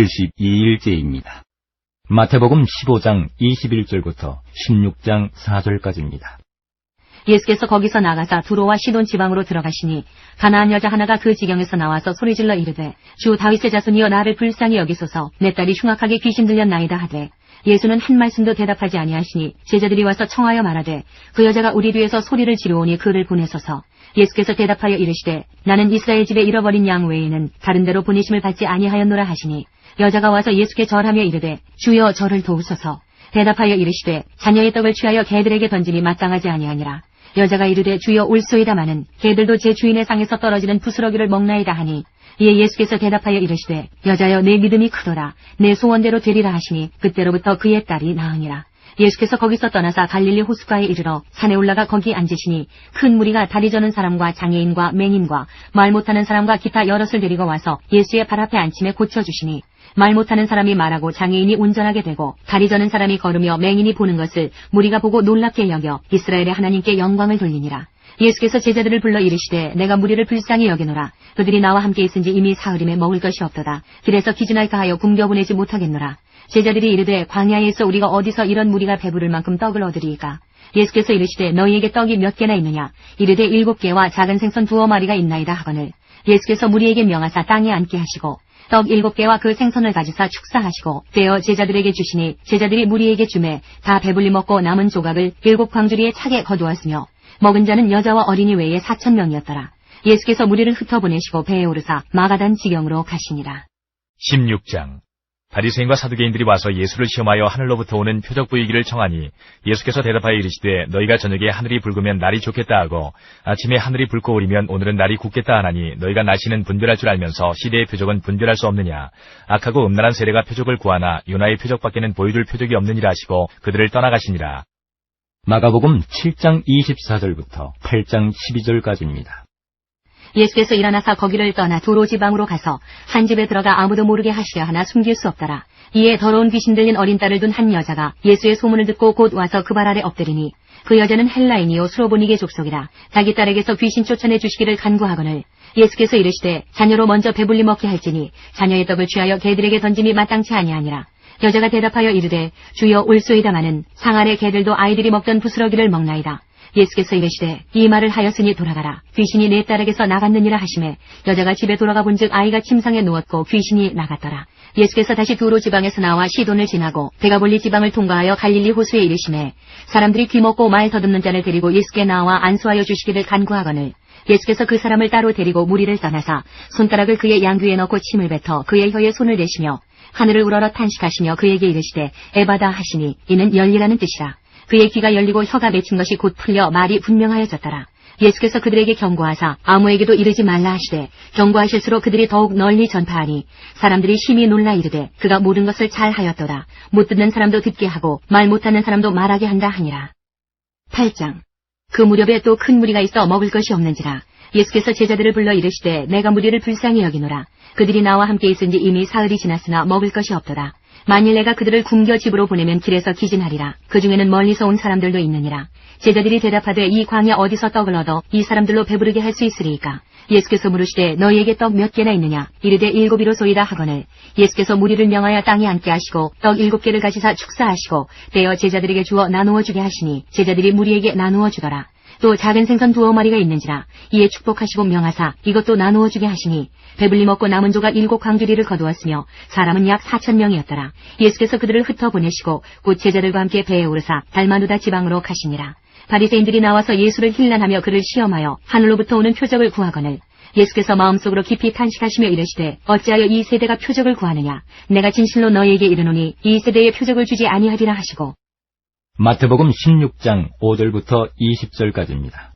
72일째입니다. 마태복음 15장 21절부터 16장 4절까지입니다. 예수께서 거기서 나가사 두로와 시돈 지방으로 들어가시니 가나안 여자 하나가 그 지경에서 나와서 소리질러 이르되 주 다윗의 자손이여 나를 불쌍히 여기소서 내 딸이 흉악하게 귀신 들렸나이다 하되 예수는 한 말씀도 대답하지 아니하시니 제자들이 와서 청하여 말하되 그 여자가 우리 뒤에서 소리를 지르오니 그를 보내소서. 예수께서 대답하여 이르시되 나는 이스라엘 집에 잃어버린 양 외에는 다른 데로 보내심을 받지 아니하였노라 하시니 여자가 와서 예수께 절하며 이르되 주여 저를 도우소서. 대답하여 이르시되 자녀의 떡을 취하여 개들에게 던짐이 마땅하지 아니하니라. 여자가 이르되 주여 올소이다마는 개들도 제 주인의 상에서 떨어지는 부스러기를 먹나이다 하니 이에 예수께서 대답하여 이르시되 여자여 내 믿음이 크도다 내 소원대로 되리라 하시니 그때로부터 그의 딸이 나으니라. 예수께서 거기서 떠나사 갈릴리 호숫가에 이르러 산에 올라가 거기 앉으시니 큰 무리가 다리 저는 사람과 장애인과 맹인과 말 못하는 사람과 기타 여럿을 데리고 와서 예수의 발 앞에 앉힘에 고쳐주시니 말 못하는 사람이 말하고 장애인이 운전하게 되고 다리 저는 사람이 걸으며 맹인이 보는 것을 무리가 보고 놀랍게 여겨 이스라엘의 하나님께 영광을 돌리니라. 예수께서 제자들을 불러 이르시되 내가 무리를 불쌍히 여기노라. 그들이 나와 함께 있은지 이미 사흘임에 먹을 것이 없도다. 길에서 기진할까 하여 굶겨보내지 못하겠노라. 제자들이 이르되 광야에서 우리가 어디서 이런 무리가 배부를 만큼 떡을 얻으리이까. 예수께서 이르시되 너희에게 떡이 몇 개나 있느냐. 이르되 7개와 작은 생선 2마리가 있나이다 하거늘 예수께서 무리에게 명하사 땅에 앉게 하시고 떡 7개와 그 생선을 가지사 축사하시고 떼어 제자들에게 주시니 제자들이 무리에게 주매 다 배불리 먹고 남은 조각을 7 광주리에 차게 거두었으며 먹은 자는 여자와 어린이 외에 4,000명이었더라. 예수께서 무리를 흩어보내시고 배에 오르사 마가단 지경으로 가시니라. 16장 바리새인과 사두개인들이 와서 예수를 시험하여 하늘로부터 오는 표적 보이기를 청하니 예수께서 대답하여 이르시되 너희가 저녁에 하늘이 붉으면 날이 좋겠다 하고 아침에 하늘이 붉고 오리면 오늘은 날이 굳겠다 하나니 너희가 날씨는 분별할 줄 알면서 시대의 표적은 분별할 수 없느냐. 악하고 음란한 세례가 표적을 구하나 요나의 표적밖에는 보여줄 표적이 없느니라 하시고 그들을 떠나가시니라. 마가복음 7장 24절부터 8장 12절까지입니다. 예수께서 일어나사 거기를 떠나 두로 지방으로 가서 한 집에 들어가 아무도 모르게 하시려 하나 숨길 수 없더라. 이에 더러운 귀신 들린 어린 딸을 둔 한 여자가 예수의 소문을 듣고 곧 와서 그 발 아래 엎드리니 그 여자는 헬라인이요 수로보니게 족속이라. 자기 딸에게서 귀신 쫓아내 주시기를 간구하거늘 예수께서 이르시되 자녀로 먼저 배불리 먹게 할지니 자녀의 떡을 취하여 개들에게 던짐이 마땅치 아니하니라. 여자가 대답하여 이르되 주여 올소이다마는 상 아래 개들도 아이들이 먹던 부스러기를 먹나이다. 예수께서 이르시되 이 말을 하였으니 돌아가라. 귀신이 내 딸에게서 나갔느니라 하시매 여자가 집에 돌아가 본즉 아이가 침상에 누웠고 귀신이 나갔더라. 예수께서 다시 두로 지방에서 나와 시돈을 지나고 데가볼리 지방을 통과하여 갈릴리 호수에 이르시매 사람들이 귀먹고 말 더듬는 자를 데리고 예수께 나와 안수하여 주시기를 간구하거늘 예수께서 그 사람을 따로 데리고 무리를 떠나사 손가락을 그의 양귀에 넣고 침을 뱉어 그의 혀에 손을 대시며 하늘을 우러러 탄식하시며 그에게 이르시되 에바다 하시니 이는 열리라는 뜻이라. 그의 귀가 열리고 혀가 맺힌 것이 곧 풀려 말이 분명하여졌더라. 예수께서 그들에게 경고하사 아무에게도 이르지 말라 하시되 경고하실수록 그들이 더욱 널리 전파하니 사람들이 심히 놀라 이르되 그가 모든 것을 잘 하였도다. 못 듣는 사람도 듣게 하고 말 못하는 사람도 말하게 한다 하니라. 8장 그 무렵에 또 큰 무리가 있어 먹을 것이 없는지라. 예수께서 제자들을 불러 이르시되 내가 무리를 불쌍히 여기노라. 그들이 나와 함께 있은지 이미 사흘이 지났으나 먹을 것이 없도다. 만일 내가 그들을 굶겨 집으로 보내면 길에서 기진하리라. 그 중에는 멀리서 온 사람들도 있느니라. 제자들이 대답하되 이 광야 어디서 떡을 얻어 이 사람들로 배부르게 할 수 있으리이까. 예수께서 물으시되 너희에게 떡 몇 개나 있느냐. 이르되 7이로소이다 하거늘 예수께서 무리를 명하여 땅에 앉게 하시고 떡 7개를 가지사 축사하시고 떼어 제자들에게 주어 나누어 주게 하시니 제자들이 무리에게 나누어 주더라. 또 작은 생선 2마리가 있는지라. 이에 축복하시고 명하사 이것도 나누어 주게 하시니 배불리 먹고 남은 조각 7 광주리를 거두었으며 사람은 약 4,000명이었더라. 예수께서 그들을 흩어보내시고 곧 제자들과 함께 배에 오르사 달마누다 지방으로 가시니라. 바리새인들이 나와서 예수를 힐난하며 그를 시험하여 하늘로부터 오는 표적을 구하거늘 예수께서 마음속으로 깊이 탄식하시며 이르시되 어찌하여 이 세대가 표적을 구하느냐. 내가 진실로 너희에게 이르노니 이 세대에 표적을 주지 아니하리라 하시고 마태복음 16장 5절부터 20절까지입니다.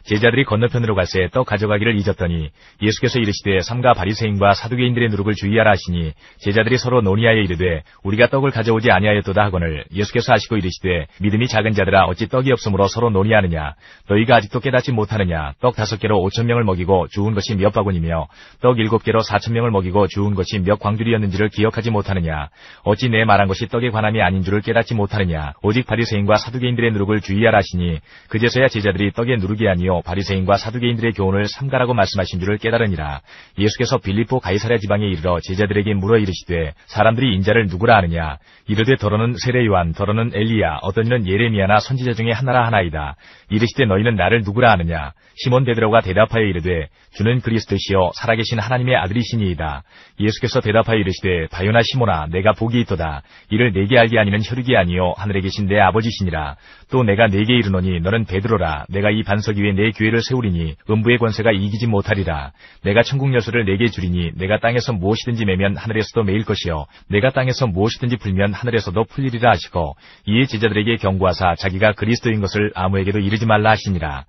제자들이 건너편으로 갈새 떡 가져가기를 잊었더니 예수께서 이르시되 삼가 바리새인과 사두개인들의 누룩을 주의하라 하시니 제자들이 서로 논의하여 이르되 우리가 떡을 가져오지 아니하였도다 하거늘 예수께서 하시고 이르시되 믿음이 작은 자들아 어찌 떡이 없으므로 서로 논의하느냐. 너희가 아직도 깨닫지 못하느냐. 떡 5개로 5,000명을 먹이고 주운 것이 몇 바구니며 떡 7개로 4,000명을 먹이고 주운 것이 몇 광주리였는지를 기억하지 못하느냐. 어찌 내 말한 것이 떡의 관함이 아닌 줄을 깨닫지 못하느냐. 오직 바리새인과 사두개인들의 누룩을 주의하라 하시니 그제서야 제자들이 떡의 누룩이 아니요 아니요 바리새인과 사두개인들의 교훈을 삼가라고 말씀하신 줄을 깨달으니라. 예수께서 빌립보 가이사랴 지방에 이르러 제자들에게 물어 이르시되 사람들이 인자를 누구라 하느냐. 이르되 더러는 세례 요한, 더러는 엘리야, 어떤 이는 예레미야나 선지자 중에 하나라 하나이다. 이르시되 너희는 나를 누구라 하느냐. 시몬 베드로가 대답하여 이르되 주는 그리스도시요 살아계신 하나님의 아들이시니이다. 예수께서 대답하여 이르시되 바요나 시몬아, 내가 복이 있도다. 이를 내게 알게 아니는 혈육이 아니요 하늘에 계신 내 아버지시니라. 또 내가 네게 이르노니 너는 베드로라. 내가 이 반석 위에 내 교회를 세우리니 음부의 권세가 이기지 못하리라. 내가 천국 열쇠를 네게 주리니 내가 땅에서 무엇이든지 매면 하늘에서도 매일 것이요 내가 땅에서 무엇이든지 풀면 하늘에서도 풀리리라 하시고, 이에 제자들에게 경고하사 자기가 그리스도인 것을 아무에게도 이르지 말라 하시니라.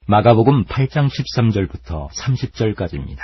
마가복음 8장 13절부터 30절까지입니다.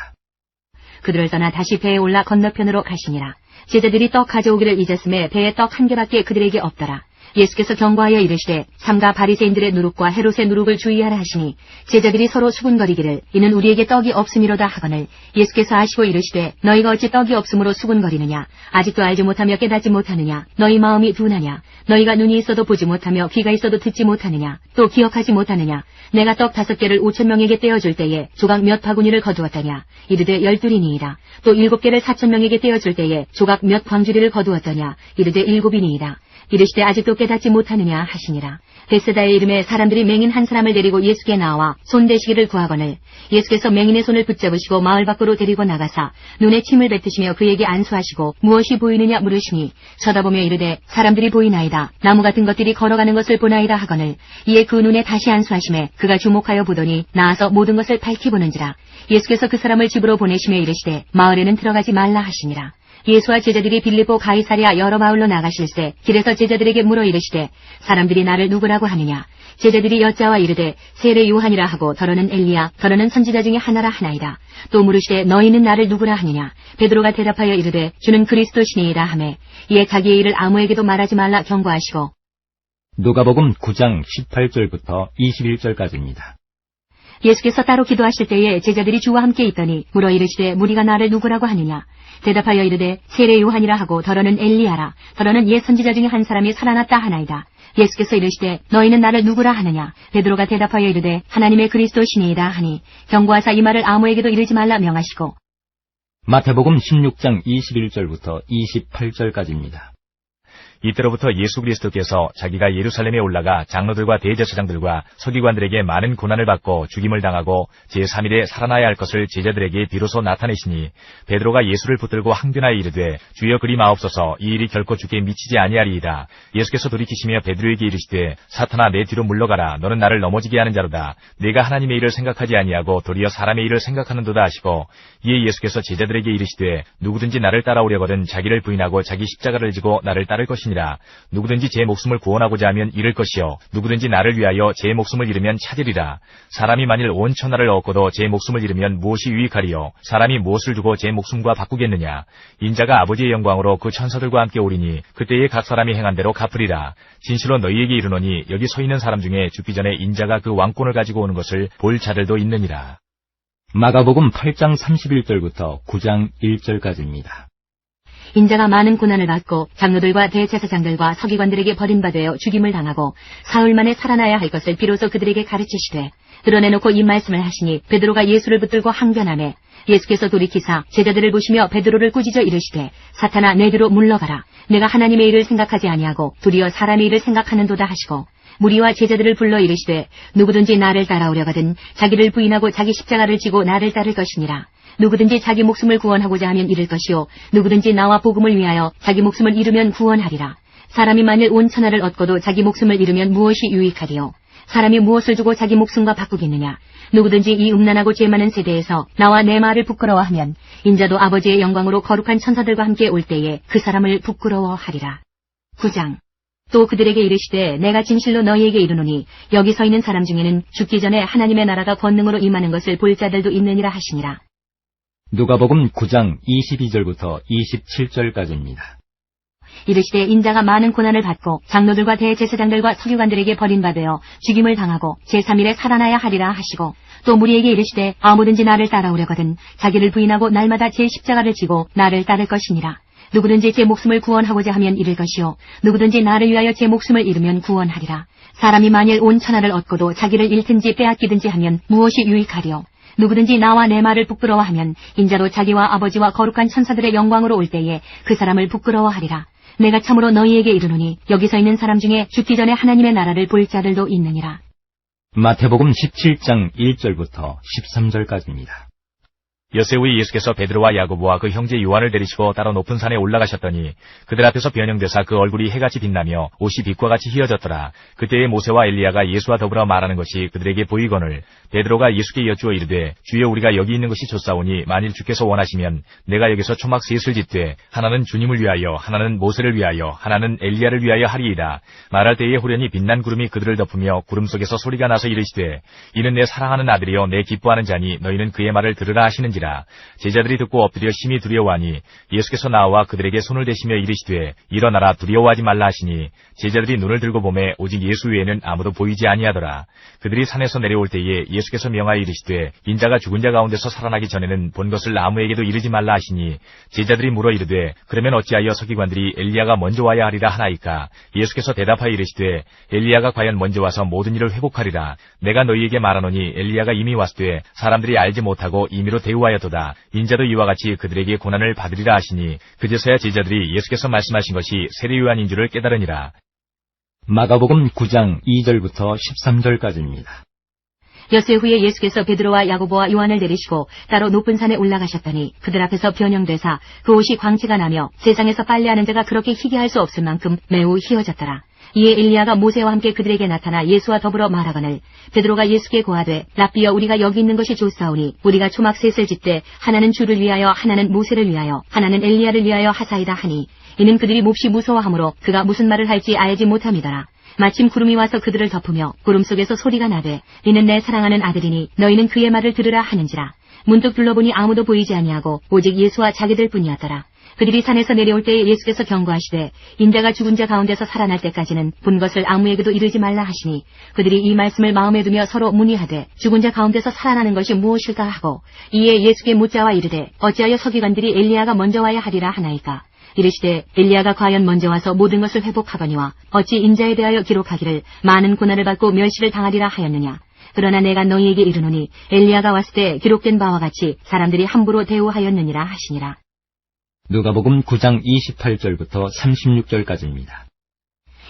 그들을 떠나 다시 배에 올라 건너편으로 가시니라. 제자들이 떡 가져오기를 잊었음에 배에 떡 한 개밖에 그들에게 없더라. 예수께서 경고하여 이르시되 삼가 바리새인들의 누룩과 헤롯의 누룩을 주의하라 하시니 제자들이 서로 수군거리기를 이는 우리에게 떡이 없음이로다 하거늘 예수께서 아시고 이르시되 너희가 어찌 떡이 없음으로 수군거리느냐. 아직도 알지 못하며 깨닫지 못하느냐. 너희 마음이 둔하냐. 너희가 눈이 있어도 보지 못하며 귀가 있어도 듣지 못하느냐. 또 기억하지 못하느냐. 내가 떡 5개를 5,000명에게 떼어줄 때에 조각 몇 바구니를 거두었더냐. 이르되 12이니이다. 또 7개를 4,000명에게 떼어줄 때에 조각 몇 광주리를 거두었더냐. 이르되 7이니이다. 이르시되 아직도 깨닫지 못하느냐 하시니라. 베세다의 이름에 사람들이 맹인 한 사람을 데리고 예수께 나와 손대시기를 구하거늘 예수께서 맹인의 손을 붙잡으시고 마을 밖으로 데리고 나가사 눈에 침을 뱉으시며 그에게 안수하시고 무엇이 보이느냐 물으시니 쳐다보며 이르되 사람들이 보이나이다. 나무 같은 것들이 걸어가는 것을 보나이다 하거늘 이에 그 눈에 다시 안수하시매 그가 주목하여 보더니 나아서 모든 것을 밝히 보는지라. 예수께서 그 사람을 집으로 보내시며 이르시되 마을에는 들어가지 말라 하시니라. 예수와 제자들이 빌립보 가이사랴 여러 마을로 나가실새 길에서 제자들에게 물어 이르시되 사람들이 나를 누구라고 하느냐. 제자들이 여짜와 이르되 세례 요한이라 하고 더러는 엘리야, 더러는 선지자 중에 하나라 하나이다. 또 물으시되 너희는 나를 누구라 하느냐. 베드로가 대답하여 이르되 주는 그리스도시니이다 하매 이에 자기의 일을 아무에게도 말하지 말라 경고하시고. 누가복음 9장 18절부터 21절까지입니다. 예수께서 따로 기도하실 때에 제자들이 주와 함께 있더니 물어 이르시되 무리가 나를 누구라고 하느냐. 대답하여 이르되 세례 요한이라 하고 더러는 엘리야라, 더러는 옛 선지자 중에 한 사람이 살아났다 하나이다. 예수께서 이르시되 너희는 나를 누구라 하느냐. 베드로가 대답하여 이르되 하나님의 그리스도시니이다 하니 경고하사 이 말을 아무에게도 이르지 말라 명하시고. 마태복음 16장 21절부터 28절까지입니다. 이때로부터 예수 그리스도께서 자기가 예루살렘에 올라가 장로들과 대제사장들과 서기관들에게 많은 고난을 받고 죽임을 당하고 제3일에 살아나야 할 것을 제자들에게 비로소 나타내시니 베드로가 예수를 붙들고 항변하여 이르되 주여 그리 마옵소서. 이 일이 결코 주께 미치지 아니하리이다. 예수께서 돌이키시며 베드로에게 이르시되 사탄아 내 뒤로 물러가라. 너는 나를 넘어지게 하는 자로다. 내가 하나님의 일을 생각하지 아니하고 도리어 사람의 일을 생각하는도다 하시고, 이에 예수께서 제자들에게 이르시되 누구든지 나를 따라오려거든 자기를 부인하고 자기 십자가를 지고 나를 따를 것이니라. 누구든지 제 목숨을 구원하고자 하면 잃을 것이요 누구든지 나를 위하여 제 목숨을 잃으면 찾으리라. 사람이 만일 온 천하를 얻고도 제 목숨을 잃으면 무엇이 유익하리요. 사람이 무엇을 두고 제 목숨과 바꾸겠느냐. 인자가 아버지의 영광으로 그 천사들과 함께 오리니 그때에 각 사람이 행한 대로 갚으리라. 진실로 너희에게 이르노니 여기 서 있는 사람 중에 죽기 전에 인자가 그 왕권을 가지고 오는 것을 볼 자들도 있느니라. 마가복음 8장 31절부터 9장 1절까지입니다. 인자가 많은 고난을 받고 장로들과 대제사장들과 서기관들에게 버림받아 죽임을 당하고 사흘 만에 살아나야 할 것을 비로소 그들에게 가르치시되 드러내놓고 이 말씀을 하시니 베드로가 예수를 붙들고 항변하매 예수께서 돌이키사 제자들을 보시며 베드로를 꾸짖어 이르시되 사탄아 내 뒤로 물러가라. 내가 하나님의 일을 생각하지 아니하고 도리어 사람의 일을 생각하는도다 하시고, 무리와 제자들을 불러 이르시되 누구든지 나를 따라오려거든 자기를 부인하고 자기 십자가를 지고 나를 따를 것이니라. 누구든지 자기 목숨을 구원하고자 하면 잃을 것이요 누구든지 나와 복음을 위하여 자기 목숨을 잃으면 구원하리라. 사람이 만일 온 천하를 얻고도 자기 목숨을 잃으면 무엇이 유익하리요. 사람이 무엇을 주고 자기 목숨과 바꾸겠느냐. 누구든지 이 음란하고 죄 많은 세대에서 나와 내 말을 부끄러워하면 인자도 아버지의 영광으로 거룩한 천사들과 함께 올 때에 그 사람을 부끄러워하리라. 9장. 또 그들에게 이르시되 내가 진실로 너희에게 이르노니 여기 서 있는 사람 중에는 죽기 전에 하나님의 나라가 권능으로 임하는 것을 볼 자들도 있느니라 하시니라. 누가복음 9장 22절부터 27절까지입니다. 이르시되 인자가 많은 고난을 받고 장로들과 대제사장들과 서기관들에게 버림받아 죽임을 당하고 제3일에 살아나야 하리라 하시고, 또 무리에게 이르시되 아무든지 나를 따라오려거든 자기를 부인하고 날마다 제 십자가를 지고 나를 따를 것이니라. 누구든지 제 목숨을 구원하고자 하면 잃을 것이요 누구든지 나를 위하여 제 목숨을 잃으면 구원하리라. 사람이 만일 온 천하를 얻고도 자기를 잃든지 빼앗기든지 하면 무엇이 유익하리요. 누구든지 나와 내 말을 부끄러워하면 인자도 자기와 아버지와 거룩한 천사들의 영광으로 올 때에 그 사람을 부끄러워하리라. 내가 참으로 너희에게 이르노니 여기서 있는 사람 중에 죽기 전에 하나님의 나라를 볼 자들도 있느니라. 마태복음 17장 1절부터 13절까지입니다. 엿새 후에 예수께서 베드로와 야고보와 그 형제 요한을 데리시고 따로 높은 산에 올라가셨더니 그들 앞에서 변형되사 그 얼굴이 해같이 빛나며 옷이 빛과 같이 휘어졌더라. 그때에 모세와 엘리야가 예수와 더불어 말하는 것이 그들에게 보이거늘 베드로가 예수께 여쭈어 이르되 주여 우리가 여기 있는 것이 좋사오니 만일 주께서 원하시면 내가 여기서 초막 셋을 짓되 하나는 주님을 위하여 하나는 모세를 위하여 하나는 엘리야를 위하여 하리이다. 말할 때에 후련히 빛난 구름이 그들을 덮으며 구름 속에서 소리가 나서 이르시되 이는 내 사랑하는 아들이요 내 기뻐하는 자니 너희는 그의 말을 들으라 하시는지라. 제자들이 듣고 엎드려 심히 두려워하니 예수께서 나와 그들에게 손을 대시며 이르시되 일어나라 두려워하지 말라 하시니 제자들이 눈을 들고 보매 오직 예수 외에는 아무도 보이지 아니하더라. 그들이 산에서 내려올 때에 예수께서 명하여 이르시되 인자가 죽은 자 가운데서 살아나기 전에는 본 것을 아무에게도 이르지 말라 하시니 제자들이 물어 이르되 그러면 어찌하여 서기관들이 엘리야가 먼저 와야 하리라 하나이까. 예수께서 대답하여 이르시되 엘리야가 과연 먼저 와서 모든 일을 회복하리라. 내가 너희에게 말하노니 엘리야가 이미 왔되 사람들이 알지 못하고 임의로 대우하였도다. 인자도 이와 같이 그들에게 고난을 받으리라 하시니 그제서야 제자들이 예수께서 말씀하신 것이 세례 요한인 줄을 깨달으니라. 마가복음 9장 2절부터 13절까지입니다. 엿새 후에 예수께서 베드로와 야고보와 요한을 데리시고 따로 높은 산에 올라가셨더니 그들 앞에서 변형되사 그 옷이 광채가 나며 세상에서 빨래하는 자가 그렇게 희게 할 수 없을 만큼 매우 희어졌더라. 이에 엘리야가 모세와 함께 그들에게 나타나 예수와 더불어 말하거늘 베드로가 예수께 고하되 랍비여 우리가 여기 있는 것이 좋사오니 우리가 초막 셋을 짓되 하나는 주를 위하여 하나는 모세를 위하여 하나는 엘리야를 위하여 하사이다 하니 이는 그들이 몹시 무서워하므로 그가 무슨 말을 할지 알지 못함이더라. 마침 구름이 와서 그들을 덮으며 구름 속에서 소리가 나되 이는 내 사랑하는 아들이니 너희는 그의 말을 들으라 하는지라. 문득 둘러보니 아무도 보이지 아니하고 오직 예수와 자기들 뿐이었더라. 그들이 산에서 내려올 때에 예수께서 경고하시되 인자가 죽은 자 가운데서 살아날 때까지는 본 것을 아무에게도 이르지 말라 하시니 그들이 이 말씀을 마음에 두며 서로 문의하되 죽은 자 가운데서 살아나는 것이 무엇일까 하고 이에 예수께 묻자와 이르되 어찌하여 서기관들이 엘리야가 먼저 와야 하리라 하나이까. 이르시되 엘리야가 과연 먼저 와서 모든 것을 회복하거니와 어찌 인자에 대하여 기록하기를 많은 고난을 받고 멸시를 당하리라 하였느냐. 그러나 내가 너희에게 이르노니 엘리야가 왔을 때 기록된 바와 같이 사람들이 함부로 대우하였느니라 하시니라. 누가복음 9장 28절부터 36절까지입니다.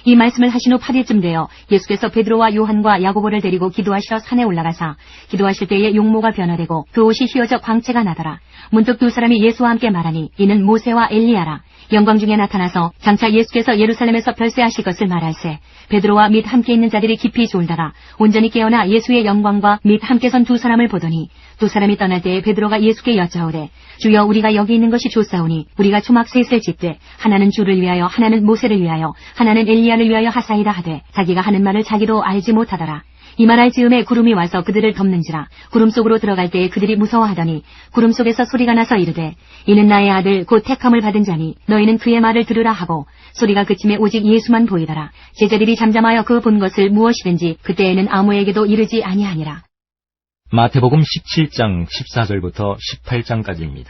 이 말씀을 하신 후 8일쯤 되어 예수께서 베드로와 요한과 야고보를 데리고 기도하시러 산에 올라가사 기도하실 때에 용모가 변화되고 그 옷이 휘어져 광채가 나더라. 문득 두 사람이 예수와 함께 말하니 이는 모세와 엘리야라. 영광 중에 나타나서 장차 예수께서 예루살렘에서 별세하실 것을 말할세. 베드로와 및 함께 있는 자들이 깊이 졸다가 온전히 깨어나 예수의 영광과 및 함께 선 두 사람을 보더니 두 사람이 떠날 때에 베드로가 예수께 여짜오되 주여 우리가 여기 있는 것이 좋사오니 우리가 초막 셋을 짓되 하나는 주를 위하여 하나는 모세를 위하여 하나는 엘리야를 위하여 하사이다 하되 자기가 하는 말을 자기도 알지 못하더라. 이 말할 즈음에 구름이 와서 그들을 덮는지라. 구름 속으로 들어갈 때에 그들이 무서워하더니 구름 속에서 소리가 나서 이르되 이는 나의 아들 곧 택함을 받은 자니 너희는 그의 말을 들으라 하고 소리가 그침에 오직 예수만 보이더라. 제자들이 잠잠하여 그 본 것을 무엇이든지 그때에는 아무에게도 이르지 아니하니라. 마태복음 17장 14절부터 18장까지입니다.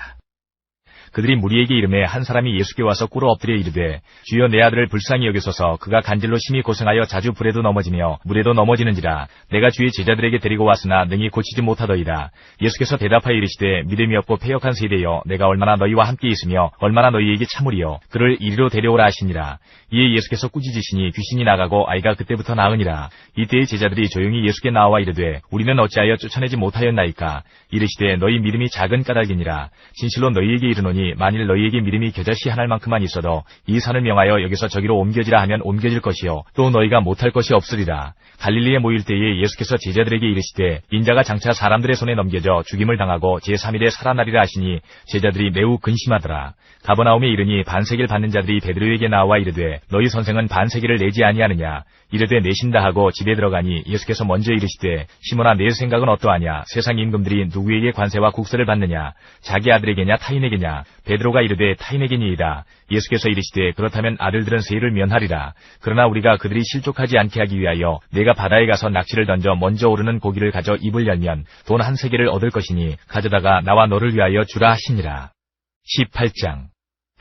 그들이 무리에게 이르매 한 사람이 예수께 와서 꿇어 엎드려 이르되 주여 내 아들을 불쌍히 여기소서. 그가 간질로 심히 고생하여 자주 불에도 넘어지며 물에도 넘어지는지라. 내가 주의 제자들에게 데리고 왔으나 능히 고치지 못하더이다. 예수께서 대답하여 이르시되 믿음이 없고 패역한 세대여 내가 얼마나 너희와 함께 있으며 얼마나 너희에게 참으리요. 그를 이리로 데려오라 하시니라. 이에 예수께서 꾸짖으시니 귀신이 나가고 아이가 그때부터 나으니라. 이때의 제자들이 조용히 예수께 나와 이르되 우리는 어찌하여 쫓아내지 못하였나이까. 이르시되 너희 믿음이 작은 까닭이니라. 진실로 너희에게 이르노니 만일 너희에게 믿음이 겨자씨 하나를 만큼만 있어도 이 산을 명하여 여기서 저기로 옮겨지라 하면 옮겨질 것이요 또 너희가 못할 것이 없으리라. 갈릴리에 모일 때에 예수께서 제자들에게 이르시되 인자가 장차 사람들의 손에 넘겨져 죽임을 당하고 제3일에 살아나리라 하시니 제자들이 매우 근심하더라. 가버나움에 이르니 반세기를 받는 자들이 베드로에게 나와 이르되 너희 선생은 반세기를 내지 아니하느냐. 이르되 내신다 하고 집에 들어가니 예수께서 먼저 이르시되 시몬아 내 생각은 어떠하냐. 세상 임금들이 누구에게 관세와 국세를 받느냐. 자기 아들에게냐 타인에게냐. 베드로가 이르되 타인에게니이다. 예수께서 이르시되 그렇다면 아들들은 세를 면하리라. 그러나 우리가 그들이 실족하지 않게 하기 위하여 내가 바다에 가서 낚시를 던져 먼저 오르는 고기를 가져 입을 열면 돈 한 세겔을 얻을 것이니 가져다가 나와 너를 위하여 주라 하시니라. 18장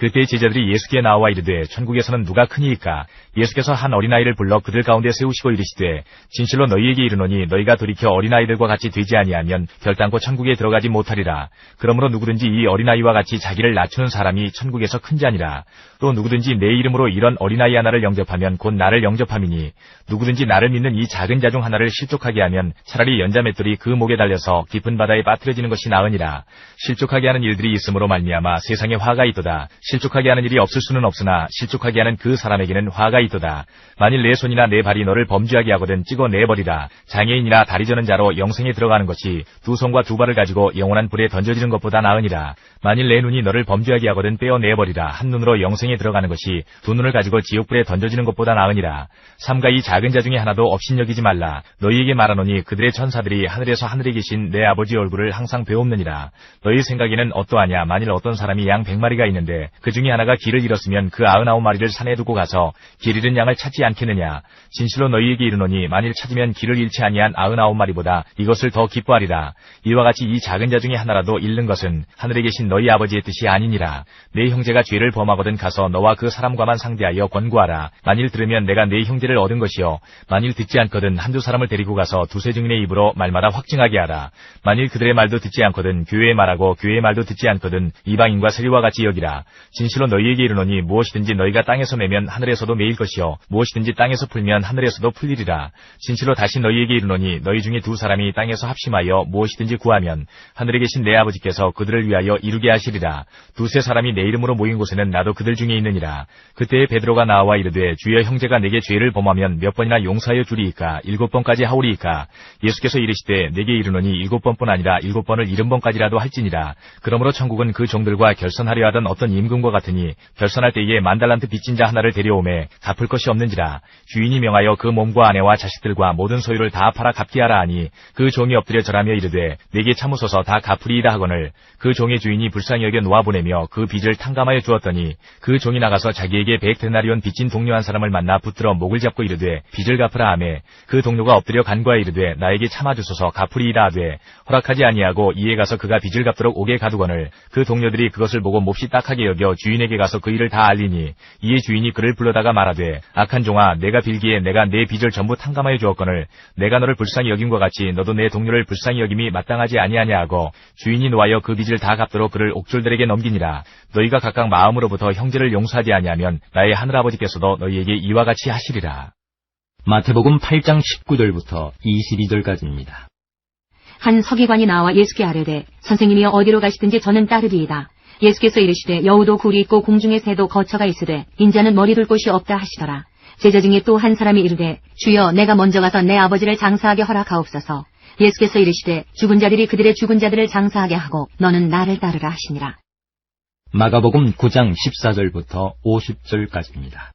그때 제자들이 예수께 나와 이르되 천국에서는 누가 크니이까? 예수께서 한 어린아이를 불러 그들 가운데 세우시고 이르시되 진실로 너희에게 이르노니 너희가 돌이켜 어린아이들과 같이 되지 아니하면 결단코 천국에 들어가지 못하리라. 그러므로 누구든지 이 어린아이와 같이 자기를 낮추는 사람이 천국에서 큰 자니라. 또 누구든지 내 이름으로 이런 어린아이 하나를 영접하면 곧 나를 영접함이니 누구든지 나를 믿는 이 작은 자 중 하나를 실족하게 하면 차라리 연자맷돌이 그 목에 달려서 깊은 바다에 빠뜨려지는 것이 나으니라. 실족하게 하는 일들이 있으므로 말미암아 세상에 화가 있도다. 실족하게 하는 일이 없을 수는 없으나 실족하게 하는 그 사람에게는 화가 있도다. 만일 내 손이나 내 발이 너를 범죄하게 하거든 찍어 내버리라. 장애인이나 다리 저는 자로 영생에 들어가는 것이 두 손과 두 발을 가지고 영원한 불에 던져지는 것보다 나으니라. 만일 내 눈이 너를 범죄하게 하거든 빼어 내버리라. 한 눈으로 영생에 들어가는 것이 두 눈을 가지고 지옥불에 던져지는 것보다 나으니라. 삼가 이 작은 자 중에 하나도 업신여기지 말라. 너희에게 말하노니 그들의 천사들이 하늘에서 하늘에 계신 내 아버지 얼굴을 항상 배옵느니라. 너희 생각에는 어떠하냐? 만일 어떤 사람이 양 100마리가 있는데 그 중에 하나가 길을 잃었으면 그 99마리를 산에 두고 가서 길 잃은 양을 찾지 않겠느냐? 진실로 너희에게 이르노니 만일 찾으면 길을 잃지 아니한 99마리보다 이것을 더 기뻐하리라. 이와 같이 이 작은 자 중에 하나라도 잃는 것은 하늘에 계신 너희 아버지의 뜻이 아니니라. 내 형제가 죄를 범하거든 가서 너와 그 사람과만 상대하여 권고하라. 만일 들으면 내가 내 형제를 얻은 것이요 만일 듣지 않거든 한두 사람을 데리고 가서 두세 증인의 입으로 말마다 확증하게 하라. 만일 그들의 말도 듣지 않거든 교회의 말하고 교회의 말도 듣지 않거든 이방인과 세리와 같이 여기라. 진실로 너희에게 이르노니 무엇이든지 너희가 땅에서 내면 하늘에서도 매일 것이요 무엇이든지 땅에서 풀면 하늘에서도 풀리리라. 진실로 다시 너희에게 이르노니 너희 중에 두 사람이 땅에서 합심하여 무엇이든지 구하면 하늘에 계신 내 아버지께서 그들을 위하여 이루게 하시리라. 두세 사람이 내 이름으로 모인 곳에는 나도 그들 중에 있느니라. 그때에 베드로가 나와 이르되 주여 형제가 내게 죄를 범하면 몇 번이나 용서하여 주리이까? 7번까지 하오리이까? 예수께서 이르시되 내게 이르노니 7번뿐 아니라 7번을 70번까지라도 할지니라. 그러므로 천국은 그 종들과 결선하려 하던 어떤 임금과 같으니 결선할 때에 10,000달란트 빚진 자 하나를 데려오매 갚을 것이 없는지라. 주인이 명하여 그 몸과 아내와 자식들과 모든 소유를 다 팔아 갚게 하라 하니 그 종이 엎드려 절하며 이르되 내게 참으소서 다 갚으리이다 하거늘 그 종의 주인이 불쌍히 여겨 놓아보내며 그 빚을 탕감하여 주었더니 그 종이 나가서 자기에게 100데나리온 빚진 동료 한 사람을 만나 붙들어 목을 잡고 이르되 빚을 갚으라 하매 그 동료가 엎드려 간구하여 이르되 나에게 참아주소서 갚으리이다 하되 허락하지 아니하고 이에 가서 그가 빚을 갚도록 옥에 가두거늘 그 동료들이 그것을 보고 몹시 딱하게 여겨 주인에게 가서 그 일을 다 알리니 이에 주인이 그를 불러다가 말하되 악한 종아 내가 빌기에 내가 내 빚을 전부 탕감하여 주었거늘 내가 너를 불쌍히 여김과 같이 너도 내 동료를 불쌍히 여김이 마땅하지 아니하냐 하고 주인이 노하여 그 빚을 다 갚도록 그를 옥졸들에게 넘기니라. 너희가 각각 마음으로부터 형제를 용서하지 아니하면 나의 하늘아버지께서도 너희에게 이와 같이 하시리라. 마태복음 8장 19절부터 22절까지입니다. 한 서기관이 나와 예수께 아뢰되 선생님이여 어디로 가시든지 저는 따르리이다. 예수께서 이르시되 여우도 굴이 있고 공중의 새도 거처가 있으되 인자는 머리 둘 곳이 없다 하시더라. 제자 중에 또 한 사람이 이르되 주여 내가 먼저 가서 내 아버지를 장사하게 허락하옵소서. 예수께서 이르시되 죽은 자들이 그들의 죽은 자들을 장사하게 하고 너는 나를 따르라 하시니라. 마가복음 9장 14절부터 50절까지입니다.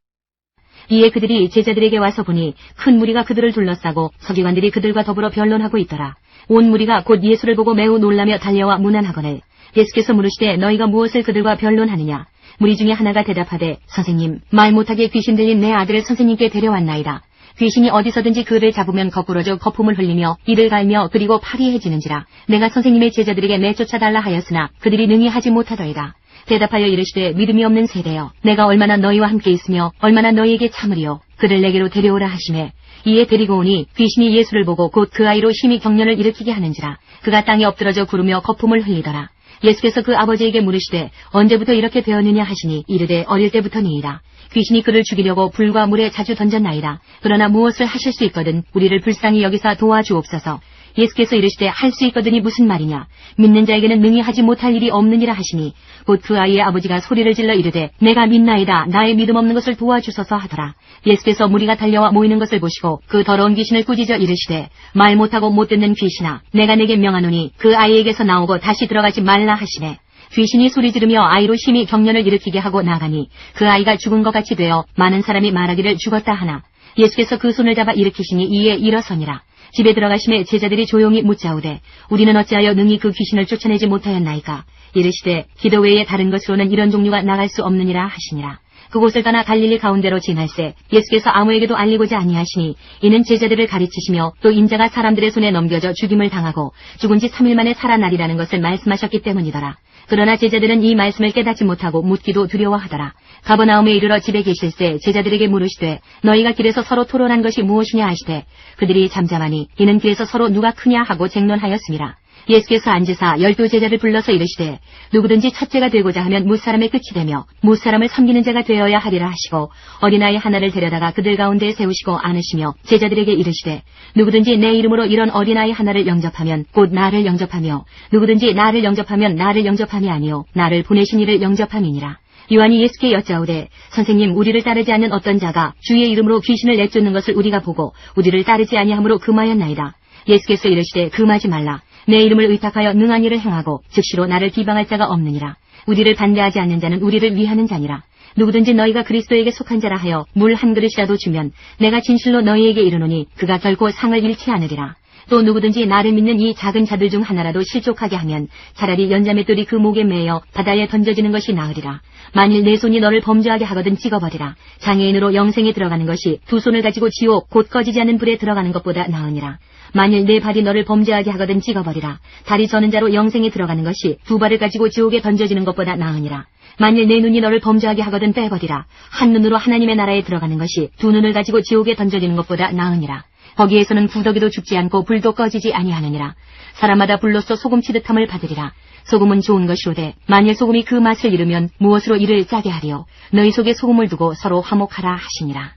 이에 그들이 제자들에게 와서 보니 큰 무리가 그들을 둘러싸고 서기관들이 그들과 더불어 변론하고 있더라. 온 무리가 곧 예수를 보고 매우 놀라며 달려와 문안하거늘 예수께서 물으시되 너희가 무엇을 그들과 변론하느냐? 무리 중에 하나가 대답하되 선생님 말 못하게 귀신 들린 내 아들을 선생님께 데려왔나이다. 귀신이 어디서든지 그를 잡으면 거꾸러져 거품을 흘리며 이를 갈며 그리고 파리해지는지라. 내가 선생님의 제자들에게 내쫓아달라 하였으나 그들이 능히 하지 못하더이다. 대답하여 이르시되 믿음이 없는 세대여 내가 얼마나 너희와 함께 있으며 얼마나 너희에게 참으리요. 그를 내게로 데려오라 하시매 이에 데리고 오니 귀신이 예수를 보고 곧 그 아이로 심히 경련을 일으키게 하는지라. 그가 땅에 엎드러져 구르며 거품을 흘리더라. 예수께서 그 아버지에게 물으시되 언제부터 이렇게 되었느냐 하시니 이르되 어릴 때부터니이다. 귀신이 그를 죽이려고 불과 물에 자주 던졌나이다. 그러나 무엇을 하실 수 있거든 우리를 불쌍히 여기사 도와주옵소서. 예수께서 이르시되 할 수 있거든이 무슨 말이냐? 믿는 자에게는 능히 하지 못할 일이 없느니라 하시니 곧 그 아이의 아버지가 소리를 질러 이르되 내가 믿나이다. 나의 믿음 없는 것을 도와주소서 하더라. 예수께서 무리가 달려와 모이는 것을 보시고 그 더러운 귀신을 꾸짖어 이르시되 말 못하고 못 듣는 귀신아 내가 내게 명하노니 그 아이에게서 나오고 다시 들어가지 말라 하시네. 귀신이 소리 지르며 아이로 심히 경련을 일으키게 하고 나가니 그 아이가 죽은 것 같이 되어 많은 사람이 말하기를 죽었다 하나 예수께서 그 손을 잡아 일으키시니 이에 일어서니라. 집에 들어가심에 제자들이 조용히 묻자오되 우리는 어찌하여 능히 그 귀신을 쫓아내지 못하였나이까? 이르시되 기도 외에 다른 것으로는 이런 종류가 나갈 수 없느니라 하시니라. 그곳을 떠나 갈릴리 가운데로 지날새 예수께서 아무에게도 알리고자 아니하시니 이는 제자들을 가르치시며 또 인자가 사람들의 손에 넘겨져 죽임을 당하고 죽은 지 3일 만에 살아나리라는 것을 말씀하셨기 때문이더라. 그러나 제자들은 이 말씀을 깨닫지 못하고 묻기도 두려워하더라. 가버나움에 이르러 집에 계실새 제자들에게 물으시되 너희가 길에서 서로 토론한 것이 무엇이냐 하시되 그들이 잠잠하니 이는 길에서 서로 누가 크냐 하고 쟁론하였음이라. 예수께서 앉으사 12 제자를 불러서 이르시되 누구든지 첫째가 되고자 하면 무사람의 끝이 되며 무사람을 섬기는 자가 되어야 하리라 하시고 어린아이 하나를 데려다가 그들 가운데에 세우시고 안으시며 제자들에게 이르시되 누구든지 내 이름으로 이런 어린아이 하나를 영접하면 곧 나를 영접하며 누구든지 나를 영접하면 나를 영접함이 아니요 나를 보내신 이를 영접함이니라. 요한이 예수께 여짜오되 선생님 우리를 따르지 않는 어떤 자가 주의 이름으로 귀신을 내쫓는 것을 우리가 보고 우리를 따르지 아니함으로 금하였나이다. 예수께서 이르시되 금하지 말라. 내 이름을 의탁하여 능한 일을 행하고 즉시로 나를 비방할 자가 없느니라. 우리를 반대하지 않는 자는 우리를 위하는 자니라. 누구든지 너희가 그리스도에게 속한 자라 하여 물 한 그릇이라도 주면 내가 진실로 너희에게 이르노니 그가 결코 상을 잃지 않으리라. 또 누구든지 나를 믿는 이 작은 자들 중 하나라도 실족하게 하면 차라리 연자맷돌이 그 목에 매여 바다에 던져지는 것이 나으리라. 만일 내 손이 너를 범죄하게 하거든 찍어버리라. 장애인으로 영생에 들어가는 것이 두 손을 가지고 지옥 곧 꺼지지 않는 불에 들어가는 것보다 나으니라. 만일 내 발이 너를 범죄하게 하거든 찍어버리라. 다리 저는 자로 영생에 들어가는 것이 두 발을 가지고 지옥에 던져지는 것보다 나으니라. 만일 내 눈이 너를 범죄하게 하거든 빼버리라. 한 눈으로 하나님의 나라에 들어가는 것이 두 눈을 가지고 지옥에 던져지는 것보다 나으니라. 거기에서는 구더기도 죽지 않고 불도 꺼지지 아니하느니라. 사람마다 불로써 소금 치듯함을 받으리라. 소금은 좋은 것이로되 만일 소금이 그 맛을 잃으면 무엇으로 이를 짜게 하리요. 너희 속에 소금을 두고 서로 화목하라 하시니라.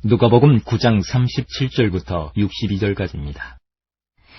누가복음 9장 37절부터 62절까지입니다.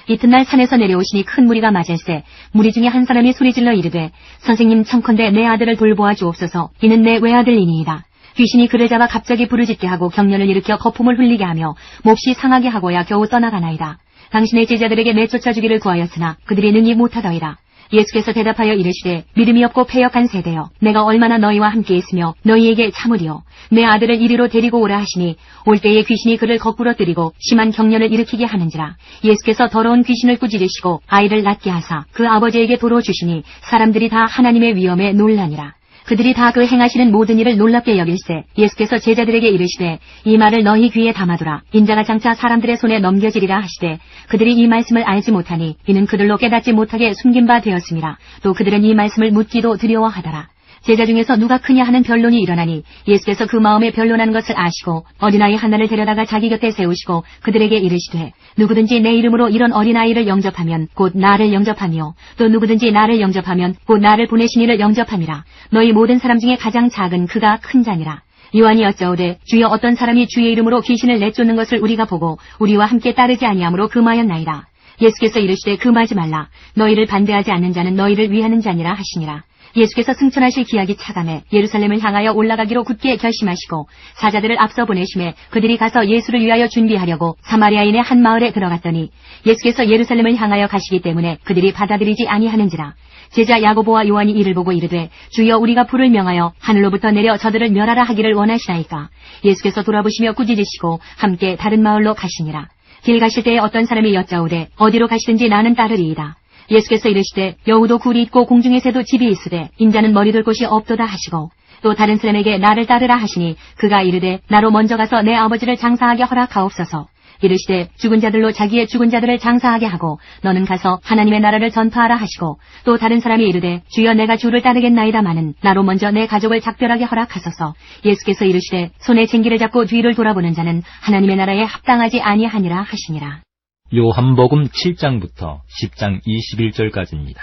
이튿날 산에서 내려오시니 큰 무리가 맞을새 무리 중에 한 사람이 소리질러 이르되 선생님 청컨대 내 아들을 돌보아 주옵소서. 이는 내 외아들이니이다. 귀신이 그를 잡아 갑자기 부르짖게 하고 경련을 일으켜 거품을 흘리게 하며 몹시 상하게 하고야 겨우 떠나가나이다. 당신의 제자들에게 내쫓아 주기를 구하였으나 그들이 능히 못하더이다. 예수께서 대답하여 이르시되 믿음이 없고 패역한 세대여 내가 얼마나 너희와 함께 있으며 너희에게 참으리요. 내 아들을 이리로 데리고 오라 하시니 올 때에 귀신이 그를 거꾸로 뜨리고 심한 경련을 일으키게 하는지라. 예수께서 더러운 귀신을 꾸짖으시고 아이를 낫게 하사 그 아버지에게 도로 주시니 사람들이 다 하나님의 위엄에 놀라니라. 그들이 다 그 행하시는 모든 일을 놀랍게 여길새 예수께서 제자들에게 이르시되 이 말을 너희 귀에 담아두라. 인자가 장차 사람들의 손에 넘겨지리라 하시되 그들이 이 말씀을 알지 못하니 이는 그들로 깨닫지 못하게 숨긴 바 되었음이라. 또 그들은 이 말씀을 묻기도 두려워하더라. 제자 중에서 누가 크냐 하는 변론이 일어나니 예수께서 그 마음에 변론하는 것을 아시고 어린아이 하나를 데려다가 자기 곁에 세우시고 그들에게 이르시되 누구든지 내 이름으로 이런 어린아이를 영접하면 곧 나를 영접하며 또 누구든지 나를 영접하면 곧 나를 보내신 이를 영접함이라. 너희 모든 사람 중에 가장 작은 그가 큰 자니라. 요한이 여짜오되 주여 어떤 사람이 주의 이름으로 귀신을 내쫓는 것을 우리가 보고 우리와 함께 따르지 아니하므로 금하였나이다. 예수께서 이르시되 금하지 말라. 너희를 반대하지 않는 자는 너희를 위하는 자니라 하시니라. 예수께서 승천하실 기약이 차감해 예루살렘을 향하여 올라가기로 굳게 결심하시고 사자들을 앞서 보내심에 그들이 가서 예수를 위하여 준비하려고 사마리아인의 한 마을에 들어갔더니 예수께서 예루살렘을 향하여 가시기 때문에 그들이 받아들이지 아니하는지라. 제자 야고보와 요한이 이를 보고 이르되 주여 우리가 불을 명하여 하늘로부터 내려 저들을 멸하라 하기를 원하시나이까. 예수께서 돌아보시며 꾸짖으시고 함께 다른 마을로 가시니라. 길 가실 때에 어떤 사람이 여짜오되 어디로 가시든지 나는 따르리이다. 예수께서 이르시되 여우도 굴이 있고 공중의 새도 집이 있으되 인자는 머리둘 곳이 없도다 하시고 또 다른 사람에게 나를 따르라 하시니 그가 이르되 나로 먼저 가서 내 아버지를 장사하게 허락하옵소서. 이르시되 죽은 자들로 자기의 죽은 자들을 장사하게 하고 너는 가서 하나님의 나라를 전파하라 하시고 또 다른 사람이 이르되 주여 내가 주를 따르겠나이다마는 나로 먼저 내 가족을 작별하게 허락하소서. 예수께서 이르시되 손에 쟁기를 잡고 뒤를 돌아보는 자는 하나님의 나라에 합당하지 아니하니라 하시니라. 요한복음 7장부터 10장 21절까지입니다.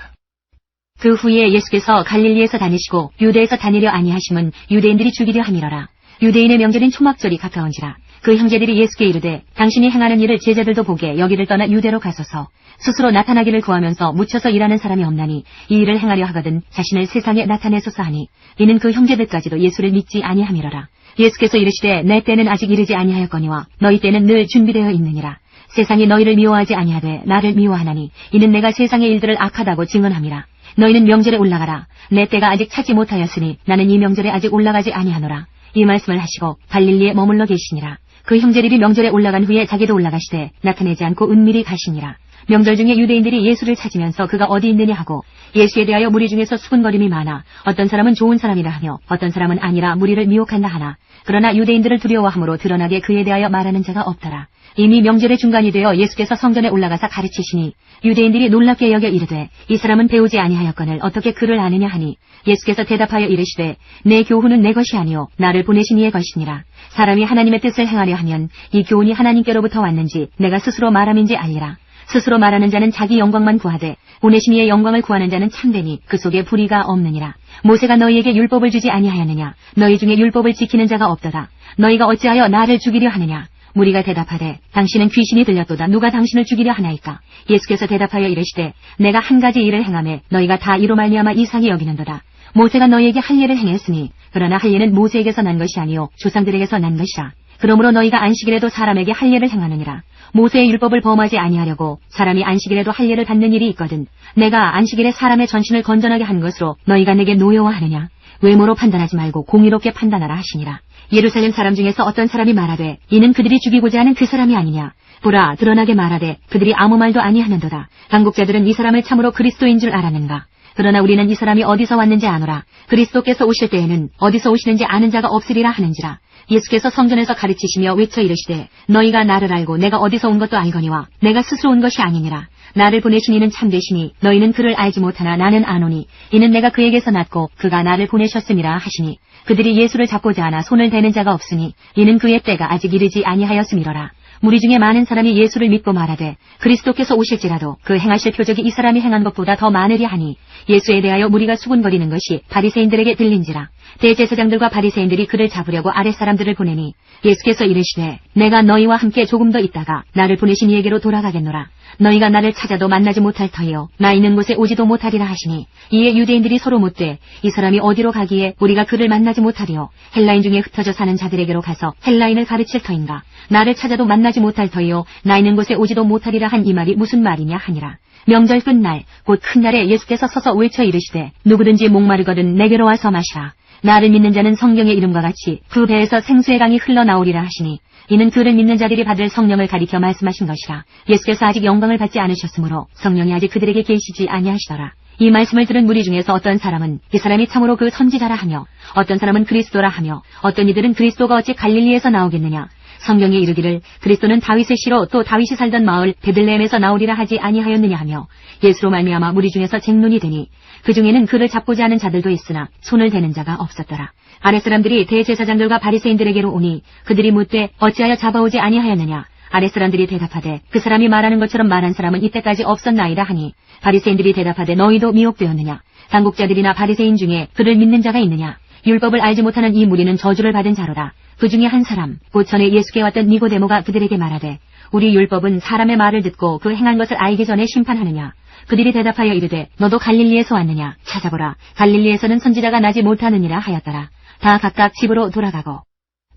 그 후에 예수께서 갈릴리에서 다니시고 유대에서 다니려 아니하심은 유대인들이 죽이려 함이러라. 유대인의 명절인 초막절이 가까운지라. 그 형제들이 예수께 이르되 당신이 행하는 일을 제자들도 보게 여기를 떠나 유대로 가소서. 스스로 나타나기를 구하면서 묻혀서 일하는 사람이 없나니 이 일을 행하려 하거든 자신을 세상에 나타내소서 하니 이는 그 형제들까지도 예수를 믿지 아니함이러라. 예수께서 이르시되 내 때는 아직 이르지 아니하였거니와 너희 때는 늘 준비되어 있느니라. 세상이 너희를 미워하지 아니하되 나를 미워하나니 이는 내가 세상의 일들을 악하다고 증언함이라. 너희는 명절에 올라가라. 내 때가 아직 차지 못하였으니 나는 이 명절에 아직 올라가지 아니하노라. 이 말씀을 하시고 갈릴리에 머물러 계시니라. 그 형제들이 명절에 올라간 후에 자기도 올라가시되 나타내지 않고 은밀히 가시니라. 명절 중에 유대인들이 예수를 찾으면서 그가 어디 있느냐 하고 예수에 대하여 무리 중에서 수군거림이 많아 어떤 사람은 좋은 사람이라 하며 어떤 사람은 아니라 무리를 미혹한다 하나 그러나 유대인들을 두려워함으로 드러나게 그에 대하여 말하는 자가 없더라. 이미 명절의 중간이 되어 예수께서 성전에 올라가사 가르치시니 유대인들이 놀랍게 여겨 이르되 이 사람은 배우지 아니하였거늘 어떻게 그를 아느냐 하니 예수께서 대답하여 이르시되 내 교훈은 내 것이 아니요 나를 보내신 이의 것이니라. 사람이 하나님의 뜻을 행하려 하면 이 교훈이 하나님께로부터 왔는지 내가 스스로 말함인지 알리라. 스스로 말하는 자는 자기 영광만 구하되 보내신 이의 영광을 구하는 자는 참되니 그 속에 불의가 없느니라. 모세가 너희에게 율법을 주지 아니하였느냐? 너희 중에 율법을 지키는 자가 없도다. 너희가 어찌하여 나를 죽이려 하느냐? 무리가 대답하되 당신은 귀신이 들렸도다. 누가 당신을 죽이려 하나이까? 예수께서 대답하여 이르시되 내가 한 가지 일을 행하매 너희가 다 이로 말미암아 이상히 여기는도다. 모세가 너희에게 할 일을 행했으니 그러나 할 일은 모세에게서 난 것이 아니요 조상들에게서 난 것이라. 그러므로 너희가 안식일에도 사람에게 할 일을 행하느니라. 모세의 율법을 범하지 아니하려고 사람이 안식일에도 할 일을 받는 일이 있거든. 내가 안식일에 사람의 전신을 건전하게 한 것으로 너희가 내게 노여워하느냐? 외모로 판단하지 말고 공의롭게 판단하라 하시니라. 예루살렘 사람 중에서 어떤 사람이 말하되 이는 그들이 죽이고자 하는 그 사람이 아니냐. 보라 드러나게 말하되 그들이 아무 말도 아니하는도다. 당국자들은 이 사람을 참으로 그리스도인 줄 알았는가. 그러나 우리는 이 사람이 어디서 왔는지 아노라. 그리스도께서 오실 때에는 어디서 오시는지 아는 자가 없으리라 하는지라. 예수께서 성전에서 가르치시며 외쳐 이르시되 너희가 나를 알고 내가 어디서 온 것도 알거니와 내가 스스로 온 것이 아니니라. 나를 보내신 이는 참되시니 너희는 그를 알지 못하나 나는 아노니 이는 내가 그에게서 났고 그가 나를 보내셨음이라 하시니 그들이 예수를 잡고자 하나 손을 대는 자가 없으니 이는 그의 때가 아직 이르지 아니하였음이로라. 무리 중에 많은 사람이 예수를 믿고 말하되 그리스도께서 오실지라도 그 행하실 표적이 이 사람이 행한 것보다 더 많으리 하니 예수에 대하여 무리가 수군거리는 것이 바리새인들에게 들린지라. 대제사장들과 바리새인들이 그를 잡으려고 아랫사람들을 보내니 예수께서 이르시되 내가 너희와 함께 조금 더 있다가 나를 보내신 이에게로 돌아가겠노라. 너희가 나를 찾아도 만나지 못할 터이요 나 있는 곳에 오지도 못하리라 하시니 이에 유대인들이 서로 묻되 이 사람이 어디로 가기에 우리가 그를 만나지 못하리요? 헬라인 중에 흩어져 사는 자들에게로 가서 헬라인을 가르칠 터인가? 나를 찾아도 만나지 못할 터이요 나 있는 곳에 오지도 못하리라 한 이 말이 무슨 말이냐 하니라. 명절 끝날 곧 큰 날에 예수께서 서서 외쳐 이르시되 누구든지 목마르거든 내게로 와서 마시라. 나를 믿는 자는 성경의 이름과 같이 그 배에서 생수의 강이 흘러나오리라 하시니 이는 그를 믿는 자들이 받을 성령을 가리켜 말씀하신 것이라. 예수께서 아직 영광을 받지 않으셨으므로 성령이 아직 그들에게 계시지 아니하시더라. 이 말씀을 들은 무리 중에서 어떤 사람은 이 사람이 참으로 그 선지자라 하며 어떤 사람은 그리스도라 하며 어떤 이들은 그리스도가 어찌 갈릴리에서 나오겠느냐. 성경에 이르기를 그리스도는 다윗의 씨로 또 다윗이 살던 마을 베들레헴에서 나오리라 하지 아니하였느냐 하며 예수로 말미암아 무리 중에서 쟁론이 되니 그 중에는 그를 잡고자 하는 자들도 있으나 손을 대는 자가 없었더라. 아랫사람들이 대제사장들과 바리새인들에게로 오니 그들이 묻되 어찌하여 잡아오지 아니하였느냐. 아랫사람들이 대답하되 그 사람이 말하는 것처럼 말한 사람은 이때까지 없었나이다 하니 바리새인들이 대답하되 너희도 미혹되었느냐. 당국자들이나 바리새인 중에 그를 믿는 자가 있느냐. 율법을 알지 못하는 이 무리는 저주를 받은 자로다. 그 중에 한 사람 곧 전에 예수께 왔던 니고데모가 그들에게 말하되 우리 율법은 사람의 말을 듣고 그 행한 것을 알기 전에 심판하느냐. 그들이 대답하여 이르되 너도 갈릴리에서 왔느냐. 찾아보라. 갈릴리에서는 선지자가 나지 못하느니라 하였더라. 다 각각 집으로 돌아가고.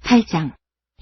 8장.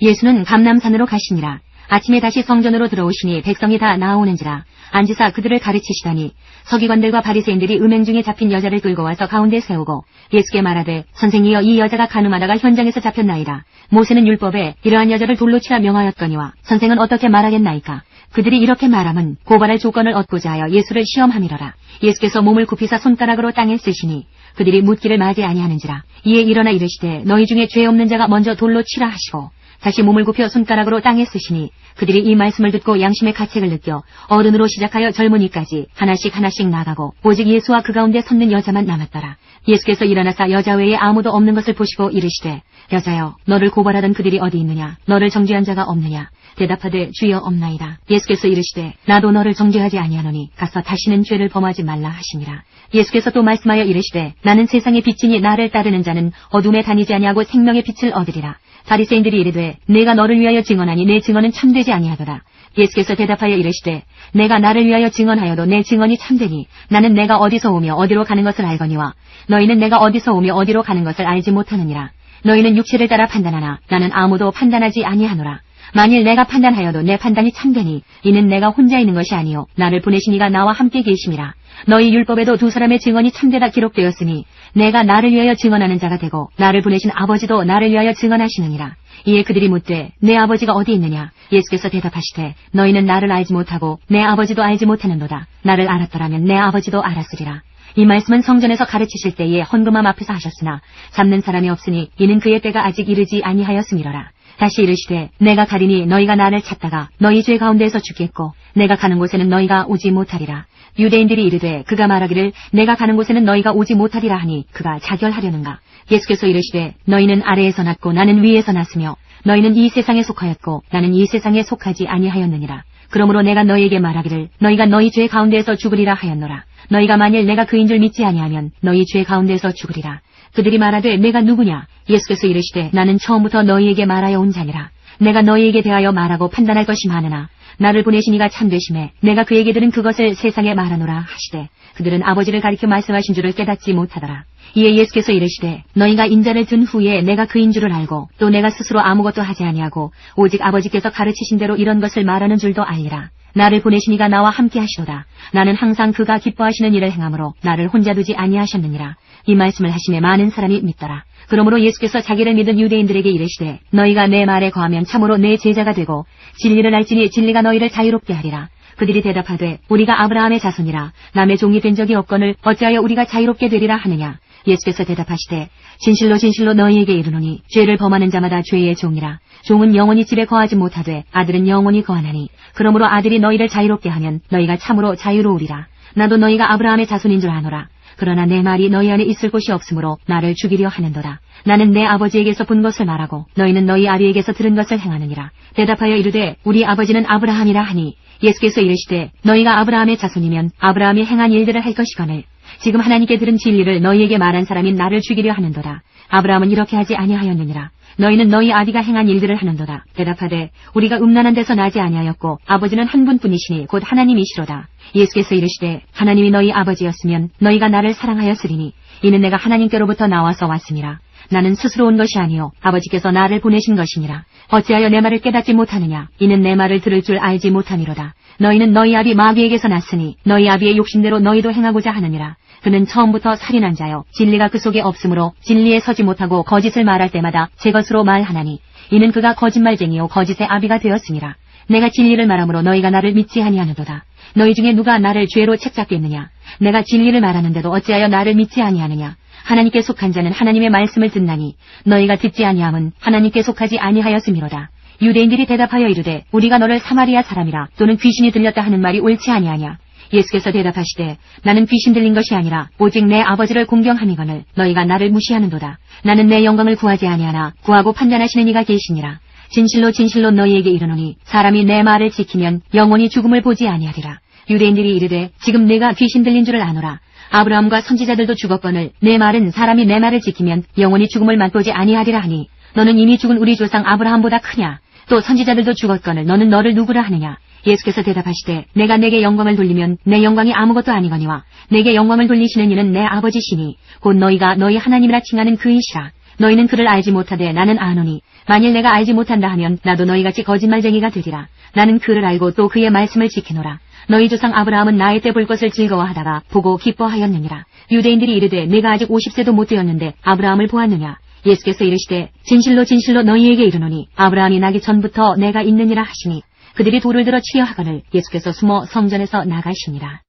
예수는 감람산으로 가시니라. 아침에 다시 성전으로 들어오시니 백성이 다 나아오는지라. 앉으사 그들을 가르치시더니 서기관들과 바리새인들이 음행 중에 잡힌 여자를 끌고 와서 가운데 세우고 예수께 말하되 선생이여 이 여자가 간음하다가 현장에서 잡혔나이다. 모세는 율법에 이러한 여자를 돌로 치라 명하였거니와 선생은 어떻게 말하겠나이까. 그들이 이렇게 말함은 고발할 조건을 얻고자 하여 예수를 시험함이로라. 예수께서 몸을 굽히사 손가락으로 땅에 쓰시니 그들이 묻기를 마지 아니하는지라. 이에 일어나 이르시되 너희 중에 죄 없는 자가 먼저 돌로 치라 하시고 다시 몸을 굽혀 손가락으로 땅에 쓰시니 그들이 이 말씀을 듣고 양심의 가책을 느껴 어른으로 시작하여 젊은이까지 하나씩 하나씩 나가고 오직 예수와 그 가운데 섰는 여자만 남았더라. 예수께서 일어나사 여자 외에 아무도 없는 것을 보시고 이르시되 여자여 너를 고발하던 그들이 어디 있느냐. 너를 정죄한 자가 없느냐. 대답하되 주여 없나이다. 예수께서 이르시되 나도 너를 정죄하지 아니하노니 가서 다시는 죄를 범하지 말라 하시니라. 예수께서 또 말씀하여 이르시되 나는 세상의 빛이니 나를 따르는 자는 어둠에 다니지 아니하고 생명의 빛을 얻으리라. 바리새인들이 이르되 내가 너를 위하여 증언하니 내 증언은 참되지 아니하도다. 예수께서 대답하여 이르시되 내가 나를 위하여 증언하여도 내 증언이 참되니 나는 내가 어디서 오며 어디로 가는 것을 알거니와 너희는 내가 어디서 오며 어디로 가는 것을 알지 못하느니라. 너희는 육체를 따라 판단하나 나는 아무도 판단하지 아니하노라. 만일 내가 판단하여도 내 판단이 참되니 이는 내가 혼자 있는 것이 아니요 나를 보내신 이가 나와 함께 계심이라. 너희 율법에도 두 사람의 증언이 참되다 기록되었으니 내가 나를 위하여 증언하는 자가 되고 나를 보내신 아버지도 나를 위하여 증언하시느니라. 이에 그들이 묻되 내 아버지가 어디 있느냐? 예수께서 대답하시되 너희는 나를 알지 못하고 내 아버지도 알지 못하는도다. 나를 알았더라면 내 아버지도 알았으리라. 이 말씀은 성전에서 가르치실 때에 헌금함 앞에서 하셨으나 잡는 사람이 없으니 이는 그의 때가 아직 이르지 아니하였음이로라. 다시 이르시되 내가 가리니 너희가 나를 찾다가 너희 죄 가운데에서 죽겠고 내가 가는 곳에는 너희가 오지 못하리라. 유대인들이 이르되 그가 말하기를 내가 가는 곳에는 너희가 오지 못하리라 하니 그가 자결하려는가? 예수께서 이르시되 너희는 아래에서 났고 나는 위에서 났으며 너희는 이 세상에 속하였고 나는 이 세상에 속하지 아니하였느니라. 그러므로 내가 너희에게 말하기를 너희가 너희 죄 가운데에서 죽으리라 하였노라. 너희가 만일 내가 그인 줄 믿지 아니하면 너희 죄 가운데에서 죽으리라. 그들이 말하되 내가 누구냐? 예수께서 이르시되 나는 처음부터 너희에게 말하여 온 자니라. 내가 너희에게 대하여 말하고 판단할 것이 많으나 나를 보내신 이가 참되심에 내가 그에게 들은 그것을 세상에 말하노라 하시되 그들은 아버지를 가리켜 말씀하신 줄을 깨닫지 못하더라. 이에 예수께서 이르시되 너희가 인자를 든 후에 내가 그인 줄을 알고 또 내가 스스로 아무것도 하지 아니하고 오직 아버지께서 가르치신 대로 이런 것을 말하는 줄도 알리라. 나를 보내신 이가 나와 함께 하시도다. 나는 항상 그가 기뻐하시는 일을 행함으로 나를 혼자 두지 아니하셨느니라. 이 말씀을 하심에 많은 사람이 믿더라. 그러므로 예수께서 자기를 믿은 유대인들에게 이르시되 너희가 내 말에 거하면 참으로 내 제자가 되고 진리를 알지니 진리가 너희를 자유롭게 하리라. 그들이 대답하되 우리가 아브라함의 자손이라 남의 종이 된 적이 없거늘 어찌하여 우리가 자유롭게 되리라 하느냐. 예수께서 대답하시되 진실로 진실로 너희에게 이르노니 죄를 범하는 자마다 죄의 종이라. 종은 영원히 집에 거하지 못하되 아들은 영원히 거하나니 그러므로 아들이 너희를 자유롭게 하면 너희가 참으로 자유로우리라. 나도 너희가 아브라함의 자손인 줄 아노라. 그러나 내 말이 너희 안에 있을 곳이 없으므로 나를 죽이려 하는도다. 나는 내 아버지에게서 본 것을 말하고 너희는 너희 아비에게서 들은 것을 행하느니라. 대답하여 이르되 우리 아버지는 아브라함이라 하니 예수께서 이르시되 너희가 아브라함의 자손이면 아브라함이 행한 일들을 할 것이거늘 지금 하나님께 들은 진리를 너희에게 말한 사람인 나를 죽이려 하는도다. 아브라함은 이렇게 하지 아니하였느니라. 너희는 너희 아비가 행한 일들을 하는도다. 대답하되 우리가 음란한 데서 나지 아니하였고 아버지는 한 분뿐이시니 곧 하나님이시로다. 예수께서 이르시되 하나님이 너희 아버지였으면 너희가 나를 사랑하였으리니 이는 내가 하나님께로부터 나와서 왔음이라. 나는 스스로 온 것이 아니요 아버지께서 나를 보내신 것이니라. 어찌하여 내 말을 깨닫지 못하느냐? 이는 내 말을 들을 줄 알지 못함이로다. 너희는 너희 아비 마귀에게서 났으니 너희 아비의 욕심대로 너희도 행하고자 하느니라. 그는 처음부터 살인한 자요 진리가 그 속에 없으므로 진리에 서지 못하고 거짓을 말할 때마다 제 것으로 말하나니 이는 그가 거짓말쟁이요 거짓의 아비가 되었으니라. 내가 진리를 말함으로 너희가 나를 믿지 아니하는도다. 너희 중에 누가 나를 죄로 책잡겠느냐? 내가 진리를 말하는데도 어찌하여 나를 믿지 아니하느냐? 하나님께 속한 자는 하나님의 말씀을 듣나니 너희가 듣지 아니함은 하나님께 속하지 아니하였음이로다. 유대인들이 대답하여 이르되 우리가 너를 사마리아 사람이라 또는 귀신이 들렸다 하는 말이 옳지 아니하냐? 예수께서 대답하시되 나는 귀신 들린 것이 아니라 오직 내 아버지를 공경함이거늘 너희가 나를 무시하는도다. 나는 내 영광을 구하지 아니하나 구하고 판단하시는 이가 계시니라. 진실로 진실로 너희에게 이르노니 사람이 내 말을 지키면 영원히 죽음을 보지 아니하리라. 유대인들이 이르되 지금 내가 귀신 들린 줄을 아노라. 아브라함과 선지자들도 죽었거늘 내 말은 사람이 내 말을 지키면 영원히 죽음을 맛보지 아니하리라 하니 너는 이미 죽은 우리 조상 아브라함보다 크냐? 또 선지자들도 죽었거늘 너는 너를 누구라 하느냐? 예수께서 대답하시되 내가 내게 영광을 돌리면 내 영광이 아무것도 아니거니와 내게 영광을 돌리시는 이는 내 아버지시니 곧 너희가 너희 하나님이라 칭하는 그이시라. 너희는 그를 알지 못하되 나는 아노니 만일 내가 알지 못한다 하면 나도 너희같이 거짓말쟁이가 되리라. 나는 그를 알고 또 그의 말씀을 지키노라. 너희 조상 아브라함은 나의 때 볼 것을 즐거워하다가 보고 기뻐하였느니라. 유대인들이 이르되 내가 아직 50세도 못 되었는데 아브라함을 보았느냐? 예수께서 이르시되 진실로 진실로 너희에게 이르노니 아브라함이 나기 전부터 내가 있느니라 하시니 그들이 돌을 들어 치려 하거늘 예수께서 숨어 성전에서 나가시니라.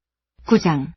9장.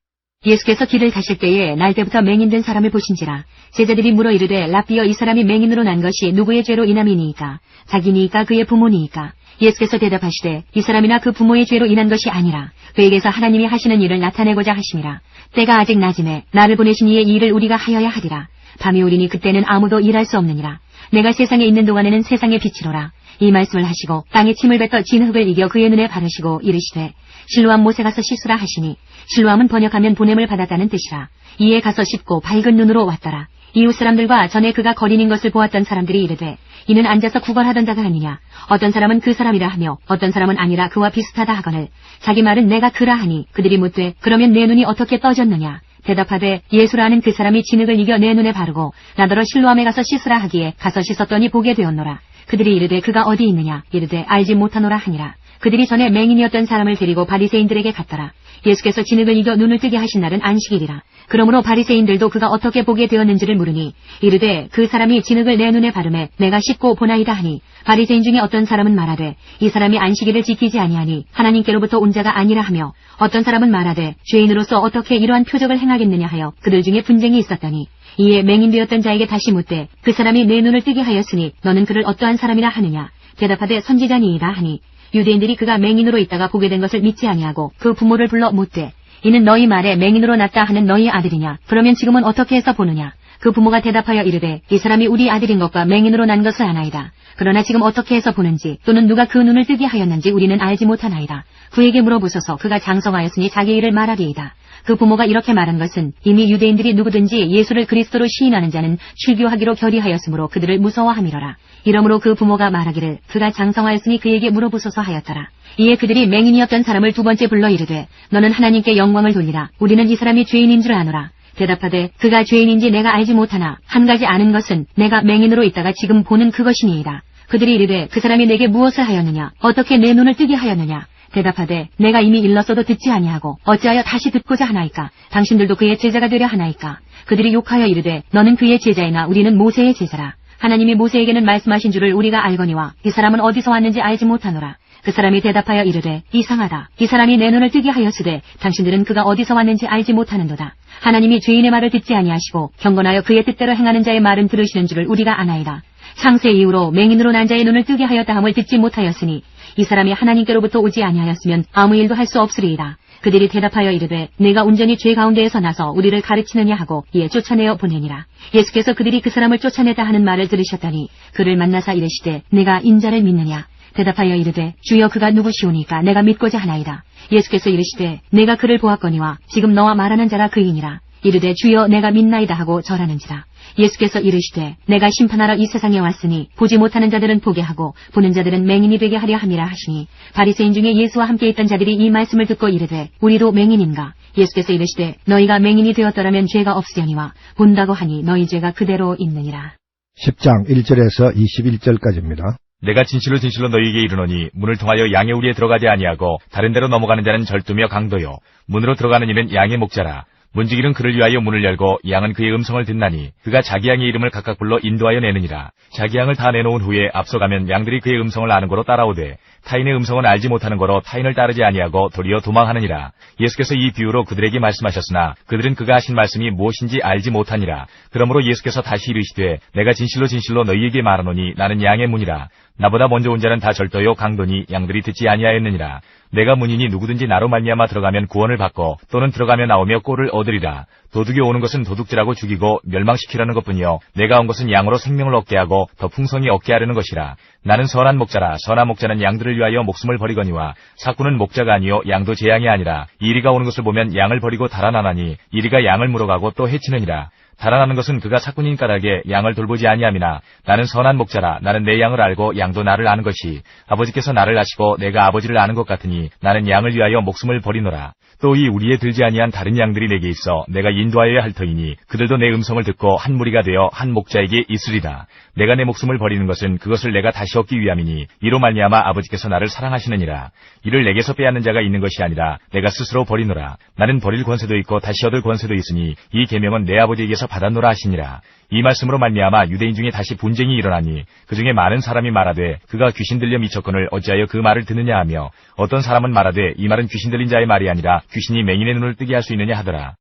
예수께서 길을 가실 때에 날 때부터 맹인된 사람을 보신지라. 제자들이 물어 이르되 랍비여 이 사람이 맹인으로 난 것이 누구의 죄로 인함이니이까? 자기니이까 그의 부모니이까? 예수께서 대답하시되 이 사람이나 그 부모의 죄로 인한 것이 아니라 그에게서 하나님이 하시는 일을 나타내고자 하심이라. 때가 아직 낮음에 나를 보내신 이의 일을 우리가 하여야 하리라. 밤이 오리니 그때는 아무도 일할 수 없느니라. 내가 세상에 있는 동안에는 세상의 빛이로라. 이 말씀을 하시고 땅에 침을 뱉어 진흙을 이겨 그의 눈에 바르시고 이르시되 실로암 못에 가서 씻으라 하시니 실로암은 번역하면 보냄을 받았다는 뜻이라. 이에 가서 씻고 밝은 눈으로 왔더라. 이웃 사람들과 전에 그가 거린인 것을 보았던 사람들이 이르되 이는 앉아서 구걸하던 자가 아니냐? 어떤 사람은 그 사람이라 하며 어떤 사람은 아니라 그와 비슷하다 하거늘 자기 말은 내가 그라 하니 그들이 묻되 그러면 내 눈이 어떻게 떠졌느냐? 대답하되 예수라는 그 사람이 진흙을 이겨 내 눈에 바르고 나더러 실로암에 가서 씻으라 하기에 가서 씻었더니 보게 되었노라. 그들이 이르되 그가 어디 있느냐 이르되 알지 못하노라 하니라. 그들이 전에 맹인이었던 사람을 데리고 바리새인들에게 갔더라. 예수께서 진흙을 이겨 눈을 뜨게 하신 날은 안식일이라. 그러므로 바리새인들도 그가 어떻게 보게 되었는지를 물으니 이르되 그 사람이 진흙을 내 눈에 바르매 내가 씻고 보나이다 하니, 바리새인 중에 어떤 사람은 말하되 이 사람이 안식일을 지키지 아니하니 하나님께로부터 온 자가 아니라 하며, 어떤 사람은 말하되 죄인으로서 어떻게 이러한 표적을 행하겠느냐 하여 그들 중에 분쟁이 있었더니, 이에 맹인되었던 자에게 다시 묻되 그 사람이 내 눈을 뜨게 하였으니 너는 그를 어떠한 사람이라 하느냐. 대답하되 선지자니이다 하니, 유대인들이 그가 맹인으로 있다가 보게 된 것을 믿지 아니하고 그 부모를 불러 묻되 이는 너희 말에 맹인으로 났다 하는 너희 아들이냐? 그러면 지금은 어떻게 해서 보느냐? 그 부모가 대답하여 이르되 이 사람이 우리 아들인 것과 맹인으로 난 것을 아나이다. 그러나 지금 어떻게 해서 보는지 또는 누가 그 눈을 뜨게 하였는지 우리는 알지 못하나이다. 그에게 물어보소서. 그가 장성하였으니 자기 일을 말하리이다. 그 부모가 이렇게 말한 것은 이미 유대인들이 누구든지 예수를 그리스도로 시인하는 자는 출교하기로 결의하였으므로 그들을 무서워함이로라. 이러므로 그 부모가 말하기를 그가 장성하였으니 그에게 물어보소서 하였더라. 이에 그들이 맹인이었던 사람을 두 번째 불러 이르되 너는 하나님께 영광을 돌리라. 우리는 이 사람이 죄인인 줄 아노라. 대답하되 그가 죄인인지 내가 알지 못하나 한 가지 아는 것은 내가 맹인으로 있다가 지금 보는 그것이니이다. 그들이 이르되 그 사람이 내게 무엇을 하였느냐? 어떻게 내 눈을 뜨게 하였느냐? 대답하되 내가 이미 일렀어도 듣지 아니하고 어찌하여 다시 듣고자 하나이까? 당신들도 그의 제자가 되려 하나이까? 그들이 욕하여 이르되 너는 그의 제자이나 우리는 모세의 제자라. 하나님이 모세에게는 말씀하신 줄을 우리가 알거니와 이 사람은 어디서 왔는지 알지 못하노라. 그 사람이 대답하여 이르되 이상하다. 이 사람이 내 눈을 뜨게 하였으되 당신들은 그가 어디서 왔는지 알지 못하는도다. 하나님이 죄인의 말을 듣지 아니하시고 경건하여 그의 뜻대로 행하는 자의 말은 들으시는 줄을 우리가 아나이다. 창세 이후로 맹인으로 난 자의 눈을 뜨게 하였다 함을 듣지 못하였으니 이 사람이 하나님께로부터 오지 아니하였으면 아무 일도 할 수 없으리이다. 그들이 대답하여 이르되 내가 온전히 죄 가운데에서 나서 우리를 가르치느냐 하고 이에 쫓아내어 보내니라. 예수께서 그들이 그 사람을 쫓아내다 하는 말을 들으셨더니 그를 만나사 이르시되 내가 인자를 믿느냐? 대답하여 이르되 주여 그가 누구시오니까 내가 믿고자 하나이다. 예수께서 이르시되 내가 그를 보았거니와 지금 너와 말하는 자가 그이니라. 이르되 주여 내가 믿나이다 하고 절하는지라. 예수께서 이르시되 내가 심판하러 이 세상에 왔으니 보지 못하는 자들은 보게 하고 보는 자들은 맹인이 되게 하려 함이라 하시니, 바리새인 중에 예수와 함께 있던 자들이 이 말씀을 듣고 이르되 우리도 맹인인가? 예수께서 이르시되 너희가 맹인이 되었더라면 죄가 없으려니와 본다고 하니 너희 죄가 그대로 있느니라. 10장 1절에서 21절까지입니다. 내가 진실로 진실로 너희에게 이르노니 문을 통하여 양의 우리에 들어가지 아니하고 다른 데로 넘어가는 자는 절도며 강도요 문으로 들어가는 이는 양의 목자라. 문지기는 그를 위하여 문을 열고 양은 그의 음성을 듣나니 그가 자기 양의 이름을 각각 불러 인도하여 내느니라. 자기 양을 다 내놓은 후에 앞서가면 양들이 그의 음성을 아는 거로 따라오되 타인의 음성은 알지 못하는 거로 타인을 따르지 아니하고 도리어 도망하느니라. 예수께서 이 비유로 그들에게 말씀하셨으나 그들은 그가 하신 말씀이 무엇인지 알지 못하니라. 그러므로 예수께서 다시 이르시되 내가 진실로 진실로 너희에게 말하노니 나는 양의 문이라. 나보다 먼저 온 자는 다 절도요 강도니 양들이 듣지 아니하였느니라. 내가 문이니 누구든지 나로 말미암아 들어가면 구원을 받고 또는 들어가며 나오며 꼴을 얻으리라. 도둑이 오는 것은 도둑질하고 죽이고 멸망시키려는 것뿐이요 내가 온 것은 양으로 생명을 얻게 하고 더 풍성히 얻게 하려는 것이라. 나는 선한 목자라. 선한 목자는 양들을 위하여 목숨을 버리거니와 사꾼은 목자가 아니요 양도 제 양이 아니라. 이리가 오는 것을 보면 양을 버리고 달아나나니 이리가 양을 물어가고 또 해치느니라. 달아나는 것은 그가 사꾼인 까닭에 양을 돌보지 아니함이나 나는 선한 목자라. 나는 내 양을 알고 양도 나를 아는 것이 아버지께서 나를 아시고 내가 아버지를 아는 것 같으니 나는 양을 위하여 목숨을 버리노라. 또 이 우리에 들지 아니한 다른 양들이 내게 있어 내가 인도하여야 할 터이니 그들도 내 음성을 듣고 한 무리가 되어 한 목자에게 있으리라. 내가 내 목숨을 버리는 것은 그것을 내가 다시 얻기 위함이니 이로 말미암아 아버지께서 나를 사랑하시느니라. 이를 내게서 빼앗는 자가 있는 것이 아니라 내가 스스로 버리노라. 나는 버릴 권세도 있고 다시 얻을 권세도 있으니 이 계명은 내 아버지에게서 받았노라 하시니라. 이 말씀으로 말미암아 유대인 중에 다시 분쟁이 일어나니 그중에 많은 사람이 말하되 그가 귀신 들려 미쳤거늘 어찌하여 그 말을 듣느냐 하며, 어떤 사람은 말하되 이 말은 귀신 들린 자의 말이 아니라 귀신이 맹인의 눈을 뜨게 할 수 있느냐 하더라.